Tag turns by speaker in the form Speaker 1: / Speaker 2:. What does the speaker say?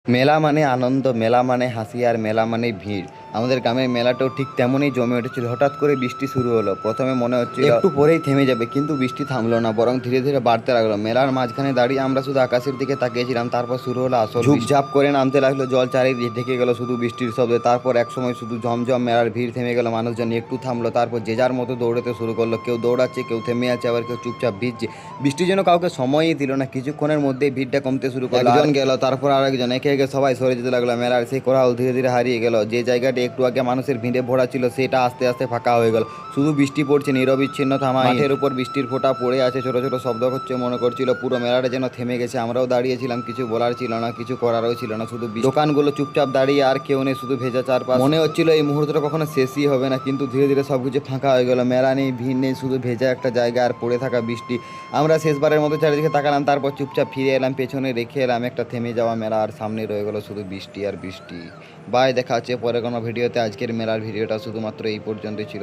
Speaker 1: মেলা মানে আনন্দ, মেলা মানে হাসি, আর মেলা মানে ভিড়। আমাদের গ্রামের মেলাটাও ঠিক তেমনই জমে উঠেছিল। হঠাৎ করে বৃষ্টি শুরু হলো। প্রথমে মনে হচ্ছিল একটু পরেই থেমে যাবে, কিন্তু বৃষ্টি থামলো না, বরং ধীরে ধীরে বাড়তে লাগলো। মেলার মাঝখানে দাঁড়িয়ে আমরা শুধু আকাশের দিকে তাকিয়েছিলাম। তারপর শুরু হলো আসল ঝুপঝাপ করে নামতে লাগলো জল, চারিদিকে ঢেকে গেল শুধু বৃষ্টির শব্দে। তারপর একসময় শুধু ঝমঝম, মেলার ভিড় থেমে গেল, মানুষজন একটু থামলো, তারপর যে যার মতো দৌড়াতে শুরু করলো। কেউ দৌড়াচ্ছে, কেউ থেমে আছে, আবার কেউ চুপচাপ ভিজছে। বৃষ্টি যেন কাউকে সময়ই দিল না। কিছুক্ষণের মধ্যেই ভিড়টা কমতে শুরু করলো। একজন গেল, তারপর আরেকজন, একে একে সবাই সরে যেতে লাগলো। মেলার সেই কোলাহল ধীরে ধীরে হারিয়ে গেল। যে জায়গাটি একটু আগে মানুষের ভিড়ে ভরা ছিল, সেটা আস্তে আস্তে ফাঁকা হয়ে গেল। শুধু বৃষ্টি পড়ছে, নিরবিচ্ছিন্ন, থামা। মাঠের উপর বৃষ্টির ফোঁটা পড়ে আছে, ছোট ছোট শব্দ হচ্ছে। মনে করছিল পুরো মেলাটা যেন থেমে গেছে। আমরাও দাঁড়িয়েছিলাম, কিছু বলার ছিল না, কিছু করারও ছিল না। শুধু দোকানগুলো চুপচাপ দাঁড়িয়ে, আর কেউ নেই, শুধু ভেজা চারপাশ। মনে হচ্ছিল এই মুহূর্তটা কখনো শেষই হবে না, কিন্তু ধীরে ধীরে সবকিছু ফাঁকা হয়ে গেল। মেলা নেই, ভিড় নেই, শুধু ভেজা একটা জায়গা আর পড়ে থাকা বৃষ্টি। আমরা শেষবারের মতো চারিদিকে তাকালাম, তারপর চুপচাপ ফিরে এলাম, পেছনে রেখে এলাম একটা থেমে যাওয়া মেলা, আর সামনে রয়ে গেল শুধু বৃষ্টি আর বৃষ্টি। বাই, দেখা হচ্ছে পরে কোনো ভিডিওতে। আজকের মেলার ভিডিওটা শুধুমাত্র এই পর্যন্তই ছিল।